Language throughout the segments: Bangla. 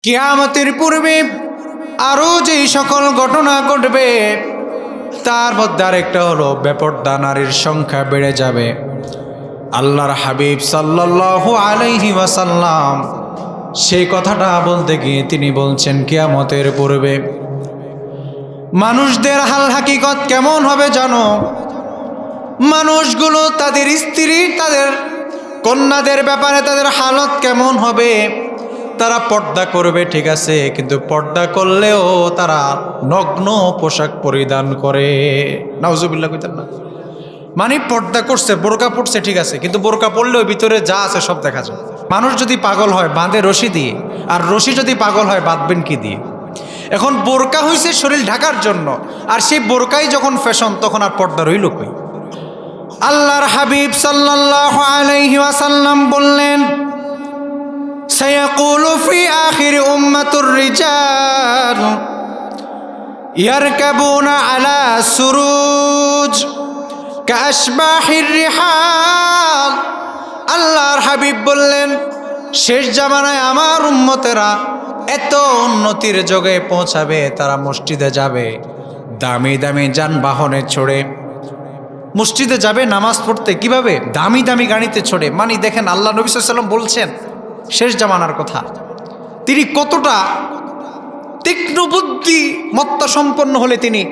কিয়ামতের পূর্বে আরো যে সকল ঘটনা ঘটবে তার মধ্যে আরেকটা হলো বেপরদা নারীর সংখ্যা বেড়ে যাবে। আল্লাহর হাবিব সাল্লাল্লাহু আলাইহি ওয়াসাল্লাম সেই কথাটা বলতে গিয়ে তিনি বলছেন কিয়ামতের পূর্বে মানুষদের হাল হাকিকত কেমন হবে জানো? মানুষগুলো তাদের স্ত্রী তাদের কন্যাদের ব্যাপারে তাদের হালত কেমন হবে? তারা পর্দা করবে ঠিক আছে, কিন্তু পর্দা করলেও তারা নগ্ন পোশাক পরিধান করে। নাউজুবিল্লাহ কইতেন না, মানে পর্দা করছে, বোরকা পড়ছে ঠিক আছে, কিন্তু বোরকা পড়লেও ভিতরে যা আছে সব দেখা যায়। মানুষ যদি পাগল হয় বাঁধে রশি দিয়ে, আর রশি যদি পাগল হয় বাঁধবেন কি দিয়ে? এখন বোরকা হইছে শরীর ঢাকার জন্য, আর সেই বোরকাই যখন ফ্যাশন তখন আর পর্দা রইল কই? আল্লাহর হাবিব সাল্লাল্লাহু আলাইহি ওয়াসাল্লাম বললেন সায়াকুলু ফি আখির উম্মাতুর রিজাল ইয়ারকাবুনা আলা সুরুজ কাশবাহির রিহাল। আল্লাহর হাবিব বললেন শেষ জামানায় আমার উম্মতেরা এত উন্নতির যোগে পৌঁছাবে, তারা মসজিদে যাবে দামি দামি যানবাহনে চড়ে, মসজিদে যাবে নামাজ পড়তে কিভাবে? দামি দামি গাড়িতে চড়ে। মানে দেখেন আল্লাহ নবী সাল্লাল্লাহু আলাইহি ওয়াসাল্লাম বলছেন শেষ জামানার কথা, তিনি কতটা তীক্ষ্ণ বুদ্ধি মত্ত সম্পন্ন হলে তিনি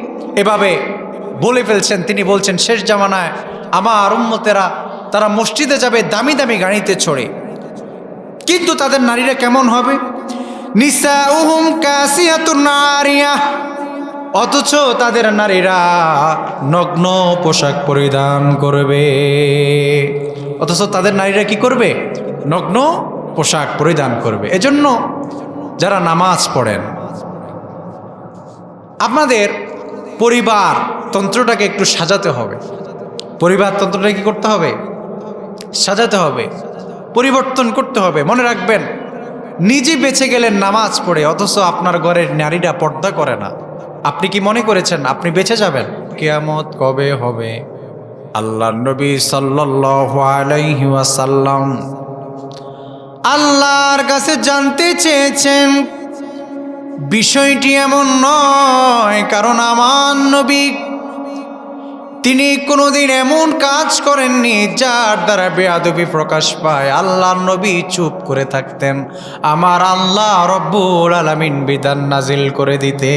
এভাবে বলে ফেলছেন। তিনি বলছেন শেষ জামানায় আমার উম্মতেরা তারা মসজিদে যাবে দামি দামি গাড়িতে চড়ে, কিন্তু তাদের নারীরা কেমন হবে? নিসাউহুম কাসিয়াতুন আরিয়াহ, অথচ তাদের নারীরা নগ্ন পোশাক পরিধান করবে। অথচ তাদের নারীরা কি করবে? নগ্ন পোশাক পরিধান করবে। এজন্য যারা নামাজ পড়েন আপনাদের পরিবার তন্ত্রটাকে একটু সাজাতে হবে। পরিবার তন্ত্রটাকে কি করতে হবে? সাজাতে হবে, পরিবর্তন করতে হবে। মনে রাখবেন নিজে বেঁচে গেলেন নামাজ পড়ে, অথচ আপনার ঘরের নারীরা পর্দা করে না। আপনি কি মনে করেছেন আপনি বেঁচে যাবেন? কিয়ামত কবে হবে? আল্লাহর নবী সাল্লাল্লাহু আলাইহি ওয়াসাল্লাম আল্লাহর কাছে জানতে চেয়েছেন। বিষয়টি এমন নয়, কারণ আমার নবী তিনি কোনোদিন এমন কাজ করেননি যার দ্বারা বেয়াদবি প্রকাশ পায়। আল্লাহর নবী চুপ করে থাকতেন, আমার আল্লাহ রব্বুল আলামিন বিধান নাজিল করে দিতে।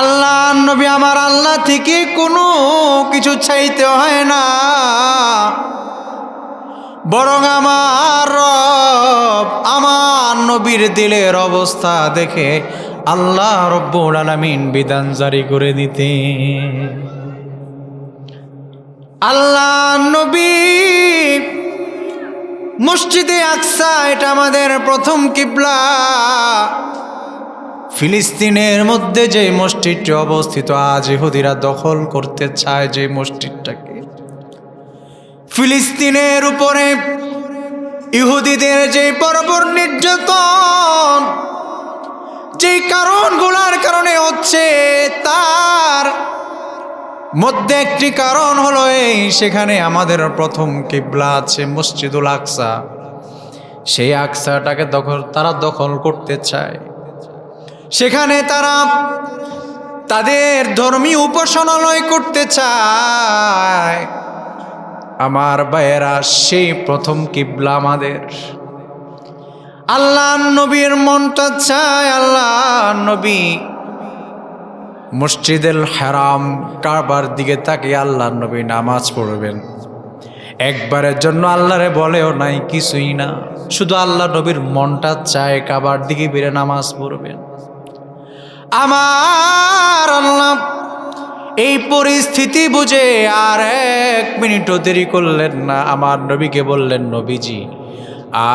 আল্লাহর নবী আমার আল্লাহ থেকে কোনো কিছু চাইতে হয় না, বরং আমার রব আমার নবীর দিলের অবস্থা দেখে আল্লাহ রব্বুল আলামিন বিধান জারি করে দিতে। আল্লাহ নবী মসজিদে আকসা, এটা আমাদের প্রথম কিবলা। ফিলিস্তিনের মধ্যে যে মসজিদটি অবস্থিত, আজ ইহুদিরা দখল করতে চায় যে মসজিদটাকে, ফিলিস্তিনের উপরে ইহুদিদের যে বর্বর নির্যাতন যে কারণগুলোর কারণে হচ্ছে, তার মধ্যে একটি কারণ হলো এই, সেখানে আমাদের প্রথম কিবলা আছে মসজিদুল আকসা। সেই আকসাটাকে তারা দখল করতে চায়। সেখানে তারা তাদের ধর্মীয় উপাসনালয় করতে চায়। আমার ভাইয়েরা, সেই প্রথম কিবলা আমাদের। আল্লাহ নবীর মনটা চায় আল্লাহ নবী মসজিদুল হারাম কাবার দিকে তাকিয়ে আল্লাহ নবী নামাজ পড়বেন। একবারের জন্য আল্লাহরে বলেও নাই, কিছুই না, শুধু আল্লাহ নবীর মনটা চায় কাবার দিকে বেরে নামাজ পড়বেন। আমার আল্লাহ এই পরিস্থিতি বুঝে আর এক মিনিটও দেরি করলেন না, আমার নবীকে বললেন নবীজি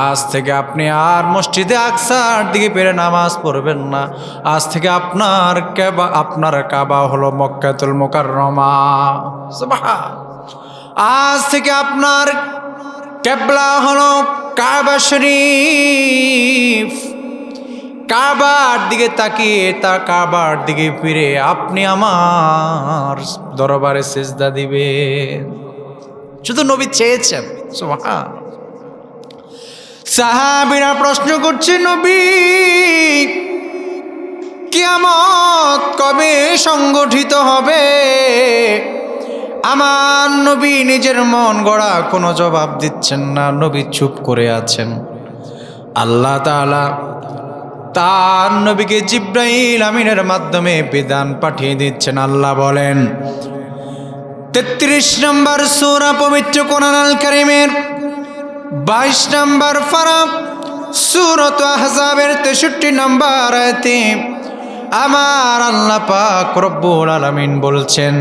আজ থেকে আপনি আর মসজিদে আকসার দিকে পেরে নামাজ পড়বেন না। আজ থেকে আপনার কাবা হলো মক্কাতুল মুকাররমা। আজ থেকে আপনার কিবলা হলো কাবা শরীফ। কাবার দিকে তাকিয়ে তার কাবার দিকে ফিরে আপনি আমার দরবারে সিজদা দিবেন। শুধু নবী চেয়েছেন। সুবহান। সাহাবীরা প্রশ্ন করছে, নবী কিয়ামত কবে সংগঠিত হবে? আমার নবী নিজের মন গড়া কোনো জবাব দিচ্ছেন না, নবী চুপ করে আছেন। আল্লাহ তাআলা তার নবীকে জিবরাইল আমিনের মাধ্যমে বিধান পাঠিয়ে দিচ্ছেন। আল্লাহ বলেন 33 নম্বর সূরা পবিত্র কোরআন আল কারীমের 22 নম্বর পারা সূরাত আহজাবের 63 নম্বর আয়াতে আমার আল্লাহ পাক রব্বুল আলামিন বলছেন,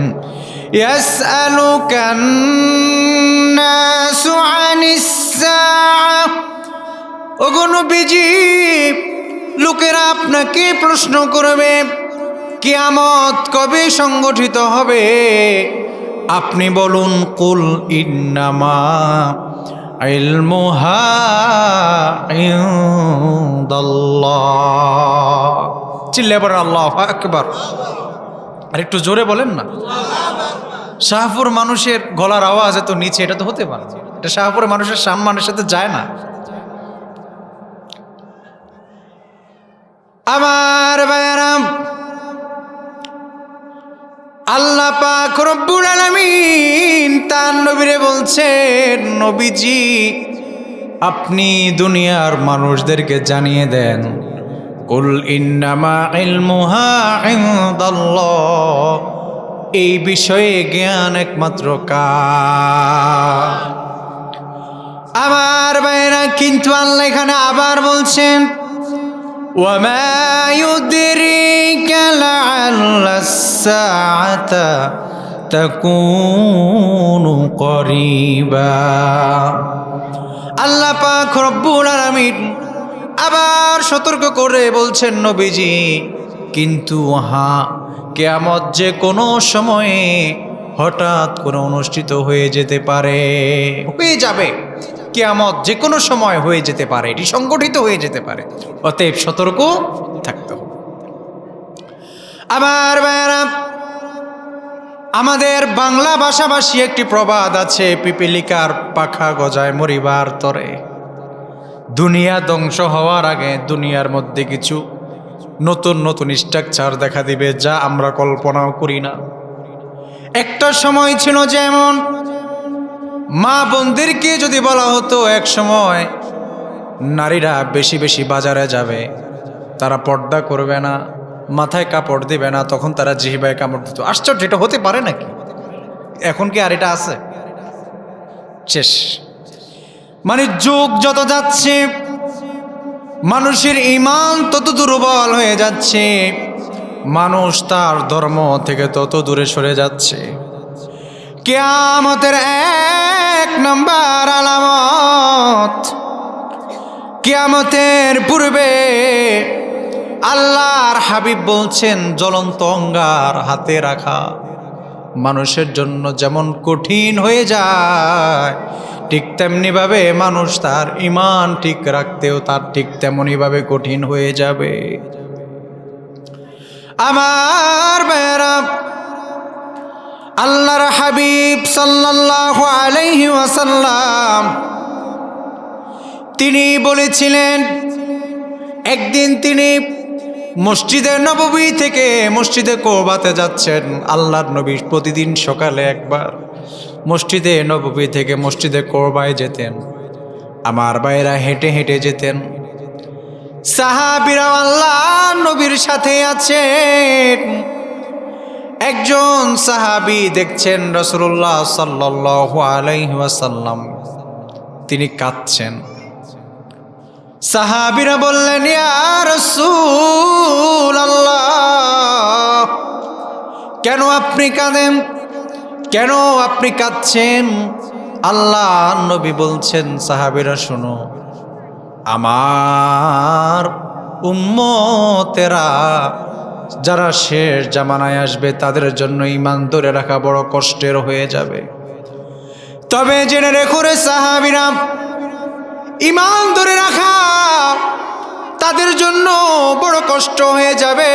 ইয়াসআলুকান নাসু আনিস সাআহ, ওগো নবীজি লোকেরা আপনাকে প্রশ্ন করবে কিয়ামত কবে সংগঠিত হবে। আপনি বলুন কুল ইন্নামা ইলমুহা ইনদাল্লাহ। চিল্লায়ে বলেন আল্লাহু আকবার। আর একটু জোরে বলেন না। শাহপুর মানুষের গলার আওয়াজ এত নিচে, এটা তো হতে পারে, এটা শাহপুরের মানুষের সম্মানের সাথে যায় না। আমার ভাইয়েরা, আল্লাহ পাক রব্বুল আলামিন তার নবীরে বলছেন, নবীজি আপনি দুনিয়ার মানুষদেরকে জানিয়ে দেন কুল ইন্নামা ইলমুহা ইনদাল্লাহ, এই বিষয়ে জ্ঞান একমাত্র কার। আমার ভাইয়েরা, কিন্তু আল্লাহ এখানে আবার বলছেন ওয়ামা ইউদরিকা লাআল্লাস-সাআতা তাকুনু করিবা। আল্লাহ পাক রব্বুল আলামিন আবার সতর্ক করে বলছেন, নবীজি কিন্তু কিয়ামত যে কোনো সময়ে হঠাৎ করে অনুষ্ঠিত হয়ে যেতে পারে, হয়ে যাবে। কিয়ামত যে কোনো সময় হয়ে যেতে পারে, এটি সংগঠিত হয়ে যেতে পারে, অতএব সতর্ক থাকতে হবে। আমার ভাইয়েরা, আমাদের বাংলা ভাষাভাষী একটি প্রবাদ আছে, পিপিলিকার পাখা গজায় মরিবার তরে। দুনিয়া ধ্বংস হওয়ার আগে দুনিয়ার মধ্যে কিছু নতুন নতুন স্ট্রাকচার দেখা দিবে, যা আমরা কল্পনাও করি না। একটা সময় ছিল যেমন মা বোনদেরকে যদি বলা হতো এক সময় নারীরা বেশি বেশি বাজারে যাবে, তারা পর্দা করবে না, মাথায় কাপড় দিবে না, তখন তারা জিহ্বায় কামড় দিত। আশ্চর্য, এটা হতে পারে নাকি? এখন কি আর এটা আছে? শেষ। মানে যুগ যত যাচ্ছে মানুষের ঈমান তত দুর্বল হয়ে যাচ্ছে, মানুষ তার ধর্ম থেকে তত দূরে সরে যাচ্ছে। কিয়ামতের এক নাম্বার আলামত, কিয়ামতের পূর্বে আল্লাহর হাবিব বলছেন জ্বলন্ত অঙ্গার হাতে রাখা মানুষের জন্য যেমন কঠিন হয়ে যায়, ঠিক তেমনিভাবে মানুষ তার ঈমান ঠিক রাখতেও তার ঠিক তেমনিভাবে কঠিন হয়ে যাবে। আমার ভাইয়েরা, আল্লাহর হাবিব সাল্লাল্লাহু আলাইহি ওয়াসাল্লাম তিনি বলেছিলেন, একদিন তিনি মসজিদে নববী থেকে মসজিদে কুবাতে যাচ্ছেন। আল্লাহর নবী প্রতিদিন সকালে একবার মসজিদে নববী থেকে মসজিদে কুবায় যেতেন। আমার ভাইয়েরা হেঁটে হেঁটে যেতেন। সাহাবীরা আল্লাহর নবীর সাথে আছেন। একজন সাহাবী দেখছেন রাসূলুল্লাহ সাল্লাল্লাহু আলাইহি ওয়াসাল্লাম তিনি কাঁদছেন। সাহাবীরা বললেন, ইয়া রাসূলুল্লাহ, কেন আপনি কাঁদেন? কেন আপনি কাঁদছেন? আল্লাহর নবী বলছেন, সাহাবীরা শোনো, আমার উম্মতেরা যারা শেষ জামানায় আসবে তাদের জন্য ঈমান ধরে রাখা বড় কষ্টের হয়ে যাবে। তবে জেনে রেখো রে সাহাবীরা, ঈমান ধরে রাখা তাদের জন্য বড় কষ্ট হয়ে যাবে,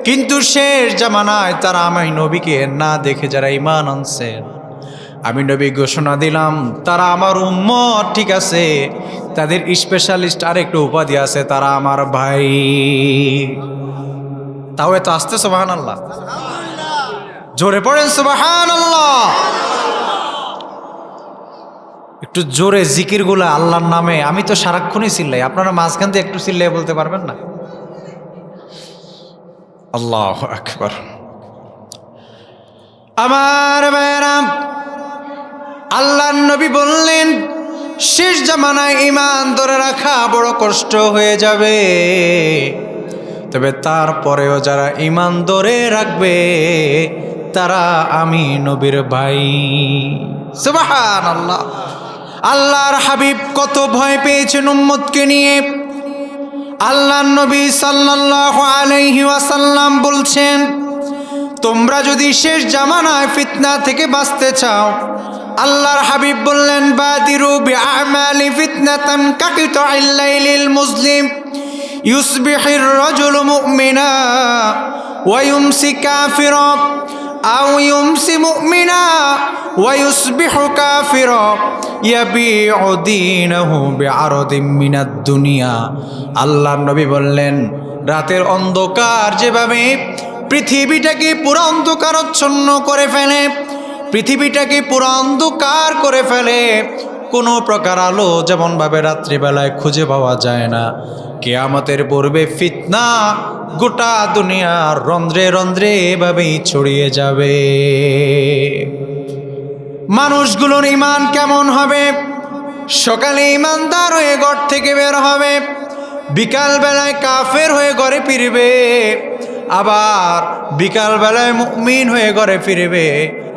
কিন্তু শেষ জামানায় তারা আমি নবীকে না দেখে যারা ঈমান আনছেন, আমি নবী ঘোষণা দিলাম তারা আমার উম্মত, ঠিক আছে, তাদের স্পেশালিস্ট আরেকটু উপাধি আছে, তারা আমার ভাই। তাও এত আসতে সুবহানাল্লাহ, জোরে পড়েন সুবহানাল্লাহ। একটু জোরে জিকিরগুলো আল্লাহর নামে, আমি তো সারাক্ষণই চিল্লাই, আপনারা মাঝখান দিয়ে একটু চিল্লাই বলতে পারবেন না? আল্লাহু আকবার। আমার ভাইয়েরা, আল্লাহর নবী বললেন শেষ জামানায় ঈমান ধরে রাখা বড় কষ্ট হয়ে যাবে, তবে তারপরেও যারা ঈমান ধরে রাখবে তারা আমি নবীর ভাই। সুবহানাল্লাহ। আল্লাহর হাবিব কত ভয় পেয়েছেন উম্মতকে নিয়ে। আল্লাহর নবী সাল্লাল্লাহু আলাইহি ওয়াসাল্লাম বলছেন, তোমরা যদি শেষ জামানায় ফিতনা থেকে বাঁচতে চাও, আল্লাহর হাবিব বললেন বাদিরু বিআমালি ফিতনাতান কাকিতাইল লাইলিল মুসলিম ইউসবিহির রাজুলু মুমিনা ওয়া ইউমসি কাফিরা আও ইউমসি মুমিনা ওয়া ইউসবিহু কাফিরা ইয়াবিউ দীনাহু বিআরদিম মিনাদ দুনিয়া। আল্লাহর নবী বললেন, রাতের অন্ধকার যেভাবে পৃথিবীটাকে পুরো অন্ধকারাচ্ছন্ন করে ফেলে, পৃথিবীটাকে পুরো অন্ধকার করে ফেলে, কোনো প্রকার আলো যেমনভাবে রাত্রিবেলায় খুঁজে পাওয়া যায় না, কিয়ামতের পূর্বে ফিতনা গোটা দুনিয়ার রন্ধ্রে রন্ধ্রে এভাবেই ছড়িয়ে যাবে। মানুষগুলোর ঈমান কেমন হবে? সকালে ঈমানদার হয়ে ঘর থেকে বের হবে, বিকাল বেলায় কাফের হয়ে ঘরে ফিরবে, আবার বিকাল বেলায় মুমিন হয়ে ঘরে ফিরবে,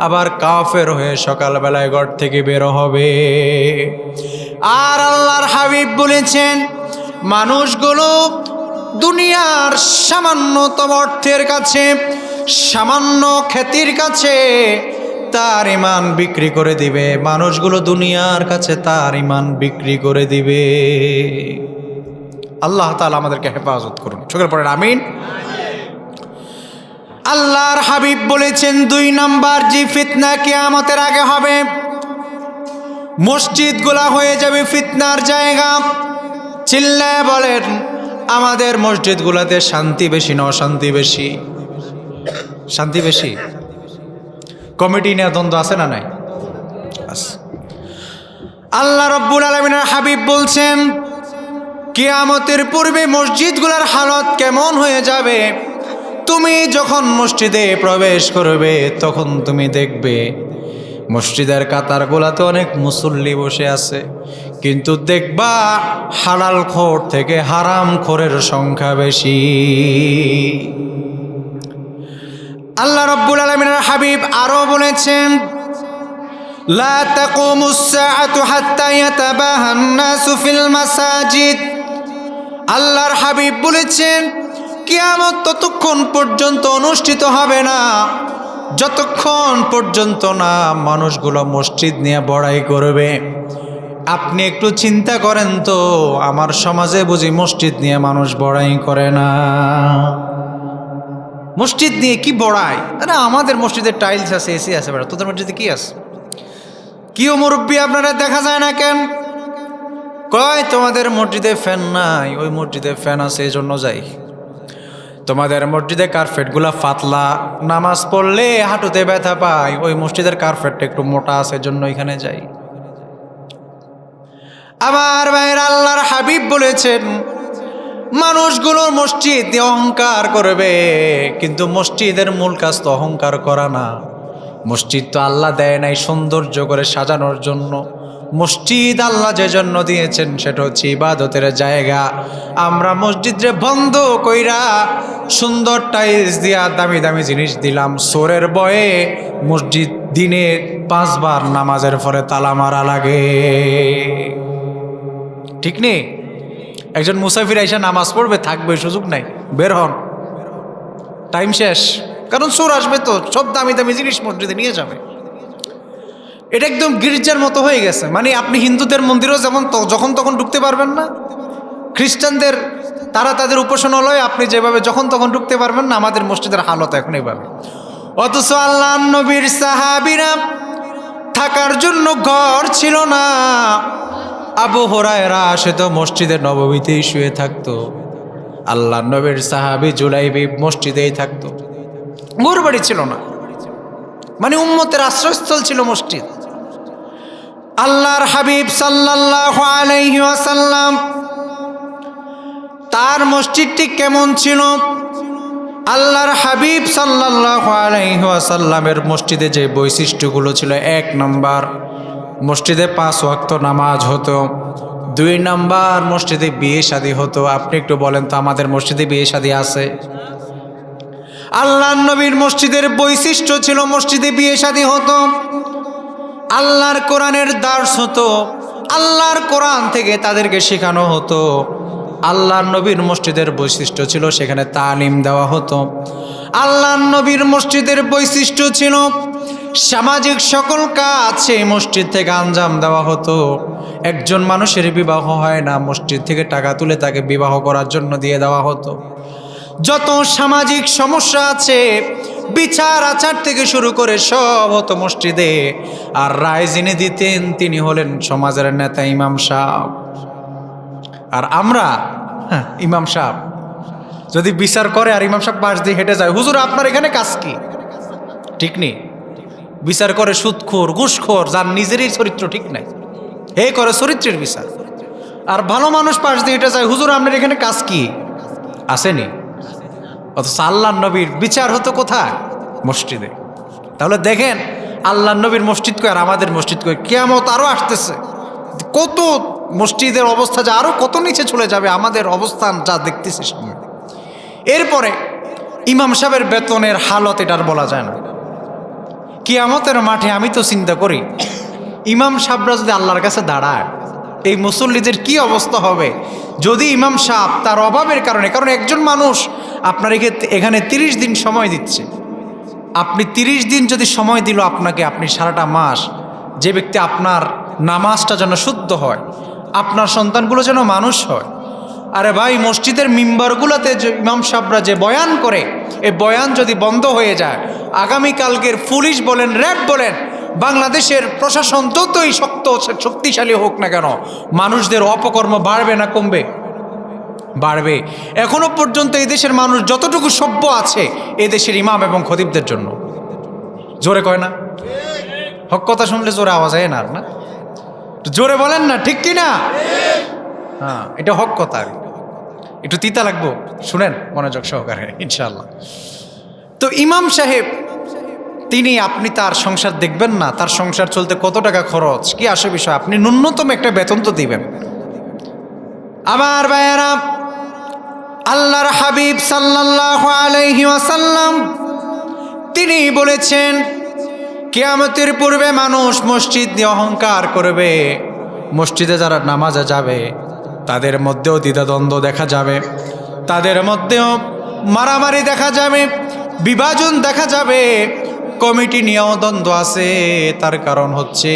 আবার কাফের হয়ে সকাল বেলায় ঘর থেকে বের হবে। আর আল্লাহর হাবিব বলেছেন, মানুষগুলো দুনিয়ার সামান্যতম অর্থের কাছে, সামান্য খ্যাতির কাছে তার ঈমান বিক্রি করে দিবে। মানুষগুলো দুনিয়ার কাছে তার ঈমান বিক্রি করে দিবে। আল্লাহ তাআলা আমাদেরকে হেফাজত করুন, সকলে পড়েন আমিন। আল্লাহর হাবিব বলেছেন, 2 নাম্বার যে ফিতনা কিয়ামতের আগে হবে, মসজিদগুলা হয়ে যাবে ফিতনার জায়গা। চিল্লায় বলেন, আমাদের মসজিদগুলাতে শান্তি বেশি না অশান্তি বেশি? শান্তি বেশি। কমিটি নিয়ে দ্বন্দ্ব আছে না নাই? আল্লাহ রাব্বুল আলামিনের হাবিব বলছেন, কিয়ামতের পূর্বে মসজিদগুলার হালত কেমন হয়ে যাবে? তুমি যখন মসজিদে প্রবেশ করবে তখন তুমি দেখবে মসজিদের কাতারগুলাতে অনেক মুসল্লি বসে আছে, কিন্তু দেখবা হালাল খোর থেকে হারাম খোরের সংখ্যা বেশি। আল্লাহ রাব্বুল আলামিনের হাবিব আরো বলেছেন, লা তাকুমুস সাআতু হাত্তা ইয়াতাবাহান নাসু ফিল মাসাজিদ। আল্লাহর হাবিব বলেছেন, কিয়ামত ততক্ষণ পর্যন্ত অনুষ্ঠিত হবে না যতক্ষণ পর্যন্ত না মানুষগুলো মসজিদ নিয়ে বড়াই করবে। আপনি একটু চিন্তা করেন তো, আমার সমাজে বুঝি মসজিদ নিয়ে মানুষ বড়াই করে না? মসজিদ নিয়ে কি বড়াই? না, আমাদের মসজিদে টাইলস আছে, এসি আছে, বেটা তোদের মসজিদে কি আছে? কি ও মুরব্বী আপনারা দেখা যায় না কেন? কয় তোমাদের মসজিদে ফ্যান নাই, ওই মসজিদে ফ্যান আছে এজন্য যাই। তোমাদের মসজিদে কার্পেটগুলা পাতলা, নামাজ পড়লে হাঁটুতে ব্যথা পাই, ওই মসজিদের কার্পেটটা একটু মোটা আছে এজন্য এখানে যাই। আবার ভাইয়ের, আল্লাহর হাবিব বলেছেন, মানুষগুলো মসজিদ দিয়ে অহংকার করবে, কিন্তু মসজিদের মূল কাজ তো অহংকার করা না। মসজিদ তো আল্লাহ দেয় নাই সৌন্দর্য করে সাজানোর জন্য। মসজিদ আল্লাহ যে জন্য দিয়েছেন সেটা হচ্ছে ইবাদতের জায়গা। আমরা মসজিদে বন্ধ কইরা সুন্দর টাইলস দিয়া দামি দামি জিনিস দিলাম, চোরের ভয়ে মসজিদ দিনে 5 বার নামাজের পরে তালা মারা লাগে, ঠিক নেই? একজন মুসাফির আইসা নামাজ পড়বে, থাকবে সুযোগ নাই, বের হন, টাইম শেষ, কারণ চোর আসবে তো সব দামি দামি জিনিস মসজিদে নিয়ে যাবে। এটা একদম গির্জার মতো হয়ে গেছে। মানে আপনি হিন্দুদের মন্দিরেও যেমন যখন তখন ঢুকতে পারবেন না, খ্রিস্টানদের তারা তাদের উপাসনালয়ে আপনি যেভাবে যখন তখন ঢুকতে পারবেন না, আমাদের মসজিদের হালত এখন এইভাবে। অথচ আল্লাহর নবীর সাহাবীরা থাকার জন্য ঘর ছিল না। আবু হুরায়রা সে তো মসজিদে নববীতেই শুয়ে থাকতো। আল্লাহ নবীর সাহাবী জুলাইবি মসজিদেই থাকতো, ঘর বাড়ি ছিল না, মানে উম্মতের আশ্রয়স্থল ছিল মসজিদ। আল্লাহর হাবিব সাল্লাল্লাহু আলাইহি ওয়াসাল্লাম তার মসজিদটি কেমন ছিল? আল্লাহর হাবিব সাল্লাল্লাহু আলাইহি ওয়াসাল্লামের মসজিদে যে বৈশিষ্ট্যগুলো ছিল, 1 নম্বর, মসজিদে 5 ওয়াক্ত নামাজ হতো। 2 নম্বর, মসজিদে বিয়ে শাদী হতো। আপনি একটু বলেন তো, আমাদের মসজিদে বিয়ে শাদী আছে? আল্লাহর নবীর মসজিদের বৈশিষ্ট্য ছিল মসজিদে বিয়ে শাদী হতো। আল্লাহর কোরআনের দার্স হতো, আল্লাহর কোরআন থেকে তাদেরকে শেখানো হতো। আল্লাহর নবীর মসজিদের বৈশিষ্ট্য ছিল সেখানে তালিম দেওয়া হতো। আল্লাহর নবীর মসজিদের বৈশিষ্ট্য ছিল সামাজিক সকল কাজ সেই মসজিদ থেকে আঞ্জাম দেওয়া হতো। একজন মানুষের বিবাহ হয় না, মসজিদ থেকে টাকা তুলে তাকে বিবাহ করার জন্য দিয়ে দেওয়া হতো। যত সামাজিক সমস্যা আছে, বিচার আচার থেকে শুরু করে সব হতো মসজিদে। আর রায় যিনি দিতেন তিনি হলেন সমাজের নেতা ইমাম সাহেব। আর আমরা ইমাম সাহেব যদি বিচার করে আর ইমাম সাহেব পাশ দিয়ে হেঁটে যায়, হুজুর আপনার এখানে কাজ কি? ঠিক নেই। বিচার করে সুদখোর, ঘুষখোর, যার নিজেরই চরিত্র ঠিক নাই, এ করে চরিত্রের বিচার। আর ভালো মানুষ পাশ দিয়ে হেঁটে যায়, হুজুর আপনার এখানে কাজ কি? আসেনি। অথচ আল্লাহর নবীর বিচার হতো কোথায়? মসজিদে। তাহলে দেখেন আল্লাহর নবীর মসজিদ কই আর আমাদের মসজিদ কই। কিয়ামত আরো আসতেছে, কত মসজিদের অবস্থা যা আরো কত নিচে চলে যাবে, আমাদের অবস্থান যা দেখতেছি সামনে। এরপরে ইমাম সাহেবের বেতনের হালত এটার বলা যায় না। কিয়ামতের মাঠে আমি তো চিন্তা করি, ইমাম সাহেবরা যদি আল্লাহর কাছে দাঁড়ায়, এই মুসল্লিদের কি অবস্থা হবে? যদি ইমাম সাহেব তার অভাবের কারণে, কারণ একজন মানুষ আপনার এখানে 30 দিন সময় দিচ্ছে, আপনি 30 দিন যদি সময় দিল আপনাকে, আপনি সারাটা মাস, যে ব্যক্তি আপনার নামাজটা যেন শুদ্ধ হয়, আপনার সন্তানগুলো যেন মানুষ হয়। আরে ভাই, মসজিদের মিম্বারগুলোতে যে ইমাম সাহেবরা যে বয়ান করে, এই বয়ান যদি বন্ধ হয়ে যায়, আগামীকালকের পুলিশ বলেন, র্যাব বলেন, বাংলাদেশের প্রশাসন যতই শক্তিশালী হোক না কেন, মানুষদের অপকর্ম বাড়বে না কমবে? বাড়বে। এখনো পর্যন্ত এই দেশের মানুষ যতটুকু সভ্য আছে এ দেশের ইমাম এবং খতিবদের জন্য। জোরে কয় না? হক কথা শুনলে জোরে আওয়াজ হয় না? আর না, জোরে বলেন না, ঠিক কি না? হ্যাঁ, এটা হক কথা। একটু তিতা লাগবো, শুনেন মনোযোগ সহকারে ইনশাআল্লাহ। তো ইমাম সাহেব তিনি, আপনি তার সংসার দেখবেন না, তার সংসার চলতে কত টাকা খরচ, কি আসে বিষয়, আপনি ন্যূনতম একটা বেতন তো দিবেন। আমার ভাইয়েরা, আল্লাহর হাবিব সাল্লাল্লাহু আলাইহি ওয়াসাল্লাম তিনি বলেছেন, কিয়ামতের পূর্বে মানুষ মসজিদ নিয়ে অহংকার করবে। মসজিদে যারা নামাজে যাবে তাদের মধ্যেও দ্বিধাদ্বন্দ্ব দেখা যাবে, তাদের মধ্যেও মারামারি দেখা যাবে, বিভাজন দেখা যাবে, কমিটি নিয়েও দ্বন্দ্ব আছে। তার কারণ হচ্ছে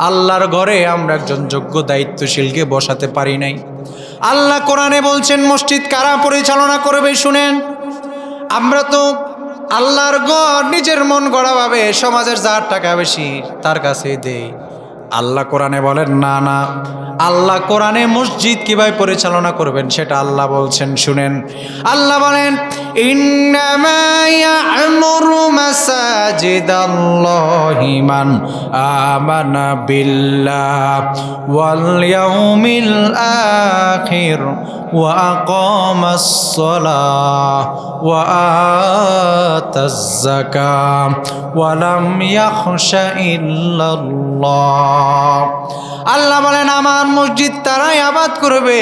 আল্লাহর ঘরে আমরা একজন যোগ্য দায়িত্বশীলকে বসাতে পারি নাই। আল্লাহ কোরআনে বলছেন মসজিদ কারা পরিচালনা করবে? শুনেন, আমরা তো আল্লাহর ঘর নিজের মন গড়া ভাবে সমাজের যার টাকা বেশি তার কাছে দেই। আল্লাহ কোরআনে বলেন না না, আল্লাহ কোরআনে মসজিদ কিভাবে পরিচালনা করবেন সেটা আল্লাহ বলছেন, শুনেন। আল্লাহ বলেন, ইন্নামা ইয়া'মুরু মাসাজিদাল্লাহি মান আমানা বিল্লাহি ওয়াল ইয়াউমিল আখির ওয়া আকামাস সালাহ ওয়া আতাজ যাকাত ওয়া লাম ইয়াখশা ইল্লাল্লাহ। আল্লাহ বলেন, আমার মসজিদ তারাই আবাদ করবে।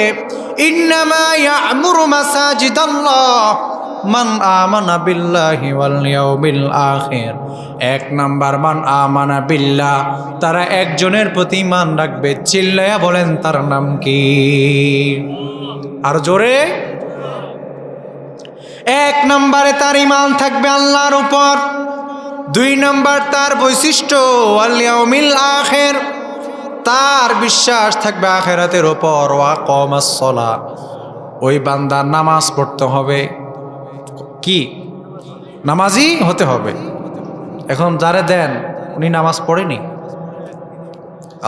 ইন্নামা ইয়া'মুরু মাসাজিদাল্লাহ মান আমানা বিল্লাহি ওয়াল ইয়াউমিল আখির। 1 নাম্বার, মান আমানা বিল্লাহ, তারা একজনের প্রতি ঈমান রাখবে। চিল্লায়া বলেন তার নাম কি? আর জোরে। 1 নম্বরে তার ঈমান থাকবে আল্লাহর উপর। 2 নম্বর তার বৈশিষ্ট্য ওয়াল ইয়াউমিল আখির, তার বিশ্বাস থাকবে আখিরাতের উপর। ওয়া আকামাস সালাহ, ওই বান্দা নামাজ পড়তে হবে, কি নামাজি হতে হবে। এখন যারে দেন উনি নামাজ পড়েনি,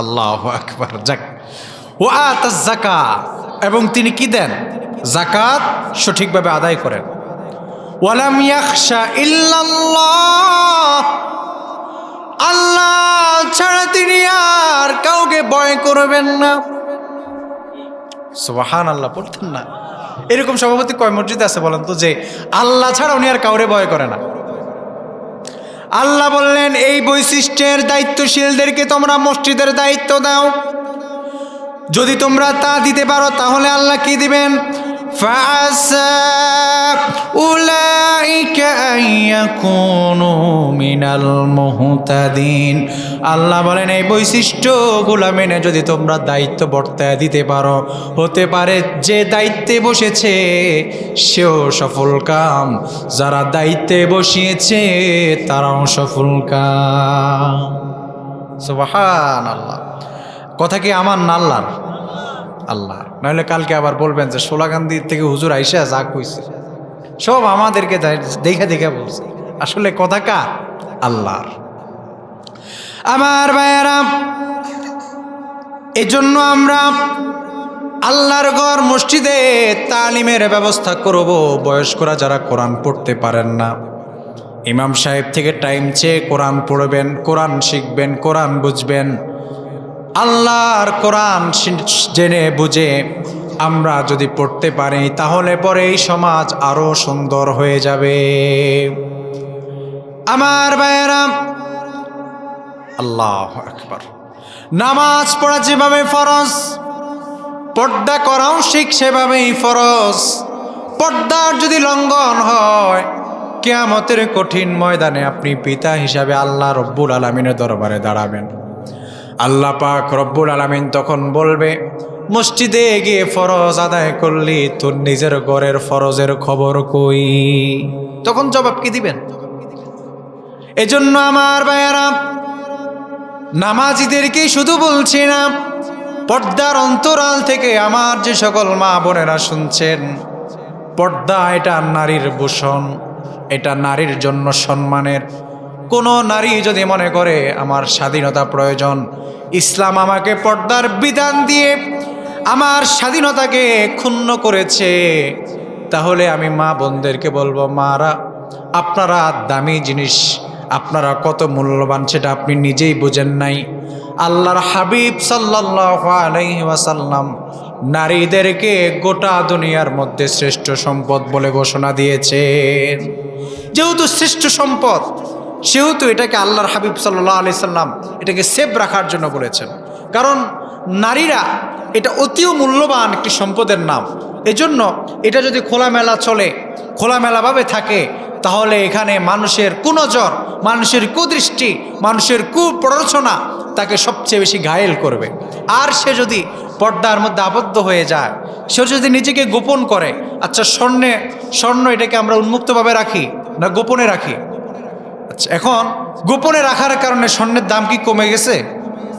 আল্লাহু আকবার। যাক, ওয়া আতাজ যাকাত, এবং তিনি কি দেন? যাকাত সঠিকভাবে আদায় করেন। ওয়ালাম ইয়াখশা ইল্লাল্লাহ, আল্লাহ ছাড়া তিনি আর কাউকে ভয় করবেন না। সুবহানাল্লাহ, পড়তেন না? এরকম সভাপতি কয় মসজিদে আছে বলেন তো, যে আল্লাহ ছাড়া উনি আর কাউরে ভয় করে না? আল্লাহ বললেন এই বৈশিষ্ট্যের দায়িত্বশীলদেরকে তোমরা মসজিদের দায়িত্ব দাও। যদি তোমরা তা দিতে পারো তাহলে আল্লাহ কি দিবেন? ফাআসা উলাইকা আইয়াকুনু মিনাল মুহতাদিন। আল্লাহ বলেন এই বৈশিষ্ট্যগুলো মেনে যদি তোমরা দায়িত্ব বর্তায় দিতে পারো, হতে পারে যে দায়িত্বে বসেছে সেও সফল কাম, যারা দায়িত্বে বসিয়েছে তারাও সফল কাম। সুবহানাল্লাহ। কথা কি আমার না আল্লাহর? আল্লাহ, নাহলে কালকে আবার বলবেন যে সোলাকান্দি থেকে হুজুর আইসা যা কইছে সব আমাদেরকে দেখে দেখে বলছে। আসলে কথা কার? আল্লাহর। আমার ভাইয়েরা, এজন্য আমরা আল্লাহর ঘর মসজিদে তালিমের ব্যবস্থা করব। বয়স্করা যারা কোরআন পড়তে পারেন না, ইমাম সাহেব থেকে টাইম চেয়ে কোরআন পড়বেন, কোরআন শিখবেন, কোরআন বুঝবেন। আল্লাহর কোরআন জেনে বুঝে আমরা যদি পড়তে পারি তাহলে পরে এই সমাজ আরো সুন্দর হয়ে যাবে। আমার ভাইয়েরা, আল্লাহু আকবার। নামাজ পড়া যেভাবে ফরজ, পর্দা করাও ঠিক সেভাবেই ফরজ। পর্দার যদি লঙ্ঘন হয়, কিয়ামতের কঠিন ময়দানে আপনি পিতা হিসাবে আল্লাহ রব্বুল আলামিনের দরবারে দাঁড়াবেন। আল্লাহ পাক রব্বুল আলামিন তখন বলবে, মসজিদে গিয়ে ফরজ আদায় করলি, তোর নিজের ঘরের ফরজের খবর কই? তখন জবাব কি দিবেন? এজন্য আমার ভাইয়েরা, নামাজিদেরকে শুধু বলছি না, পর্দার অন্তরাল থেকে আমার যে সকল মা বোনেরা শুনছেন, পর্দা এটা নারীর ভূষণ, এটা নারীর জন্য সম্মানের। কোনো নারী যদি মনে করে আমার স্বাধীনতা প্রয়োজন, ইসলাম আমাকে পর্দার বিধান দিয়ে আমার স্বাধীনতাকে ক্ষুণ্ণ করেছে, তাহলে আমি মা বোনদেরকে বলবো, মারা আপনারা দামি জিনিস, আপনারা কত মূল্যবান সেটা আপনি নিজেই বুঝেন নাই। আল্লাহর হাবিব সাল্লাল্লাহু আলাইহি ওয়াসাল্লাম নারীদেরকে গোটা দুনিয়ার মধ্যে শ্রেষ্ঠ সম্পদ বলে ঘোষণা দিয়েছেন। যেহেতু শ্রেষ্ঠ সম্পদ, সেহেতু এটাকে আল্লাহর হাবিব সাল্লাল্লাহু আলাইহি সাল্লাম এটাকে সেভ রাখার জন্য বলেছেন। কারণ নারীরা এটা অতিও মূল্যবান একটি সম্পদের নাম। এজন্য এটা যদি খোলামেলা চলে, খোলামেলাভাবে থাকে, তাহলে এখানে মানুষের কুনজর, মানুষের কুদৃষ্টি, মানুষের কুপ্ররোচনা তাকে সবচেয়ে বেশি ঘায়েল করবে। আর সে যদি পর্দার মধ্যে আবদ্ধ হয়ে যায়, সে যদি নিজেকে গোপন করে, আচ্ছা স্বর্ণ এটাকে আমরা উন্মুক্তভাবে রাখি না গোপনে রাখি? আচ্ছা, এখন গোপনে রাখার কারণে স্বর্ণের দাম কি কমে গেছে?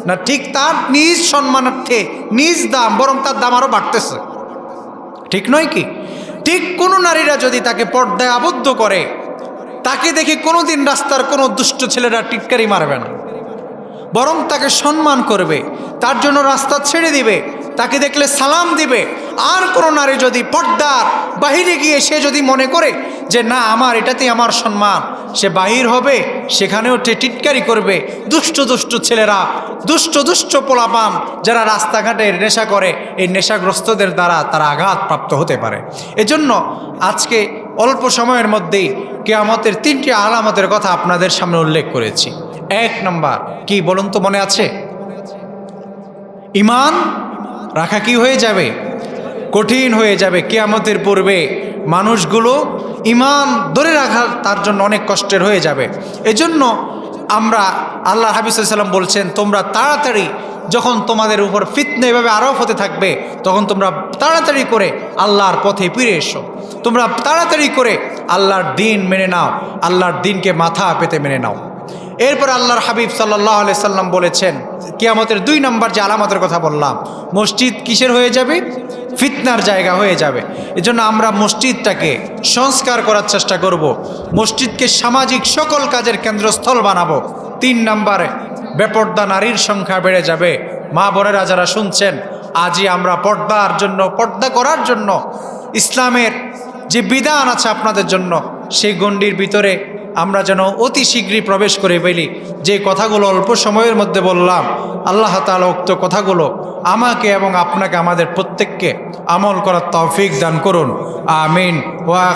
না, ঠিক তার নিজ সম্মানার্থে নিজ দাম, বরং তার দাম আরো বাড়তেছে। ঠিক নয় কি? ঠিক কোনো নারীরা যদি তাকে পর্দায় আবদ্ধ করে, তাকে দেখে কোনোদিন রাস্তার কোনো দুষ্ট ছেলেরা টিটকারি মারবে না, বরং তাকে সম্মান করবে, তার জন্য রাস্তা ছেড়ে দিবে, তাকে দেখলে সালাম দিবে। আর কোনো নারী যদি পর্দার বাহিরে গিয়ে সে যদি মনে করে যে না, আমার এটাতেই আমার সম্মান, সে বাহির হবে, সেখানেও টিটকারি করবে। দুষ্ট দুষ্ট ছেলেরা, দুষ্ট পোলাপান যারা রাস্তাঘাটে নেশা করে, এই নেশাগ্রস্তদের দ্বারা তারা আঘাতপ্রাপ্ত হতে পারে। এজন্য আজকে অল্প সময়ের মধ্যেই কিয়ামতের 3টি আলামতের কথা আপনাদের সামনে উল্লেখ করেছি। 1 নম্বর কি বলুন তো, মনে আছে? ঈমান রাখা কি হয়ে যাবে? কঠিন হয়ে যাবে। কিয়ামতের পূর্বে মানুষগুলো ঈমান ধরে রাখা তার জন্য অনেক কষ্টের হয়ে যাবে। এজন্য আমরা, আল্লাহ হাবিব সাল্লাল্লাহু আলাইহি ওয়াসাল্লাম বলছেন, তোমরা তাড়াতাড়ি যখন তোমাদের উপর ফিতনা এভাবে আরোপ হতে থাকবে, তখন তোমরা তাড়াতাড়ি করে আল্লাহর পথে ফিরে এসো। তোমরা তাড়াতাড়ি করে আল্লাহর দ্বীন মেনে নাও, আল্লাহর দ্বীনকে মাথা পেতে মেনে নাও। এরপর আল্লাহর হাবিব সাল্লাল্লাহু আলাইহি সাল্লাম বলেছেন, কিয়ামতের 2 নম্বর যে আলামতের কথা বললাম, মসজিদ কিসের হয়ে যাবে? ফিতনার জায়গা হয়ে যাবে। এজন্য আমরা মসজিদটাকে সংস্কার করার চেষ্টা করব, মসজিদকে সামাজিক সকল কাজের কেন্দ্রস্থল বানাবো। 3 নম্বরে বেপর্দা নারীর সংখ্যা বেড়ে যাবে। মা বোনেরা যারা শুনছেন, আজই আমরা পর্দা করার জন্য ইসলামের যে বিধান আছে আপনাদের জন্য, সেই গণ্ডির ভিতরে আমরা যেন অতি শীঘ্রই প্রবেশ করে ফেলি। যে কথাগুলো অল্প সময়ের মধ্যে বললাম, আল্লাহ তাআলা উক্ত কথাগুলো আমাকে এবং আপনাকে, আমাদের প্রত্যেককে আমল করার তৌফিক দান করুন। আমিন। ওয়া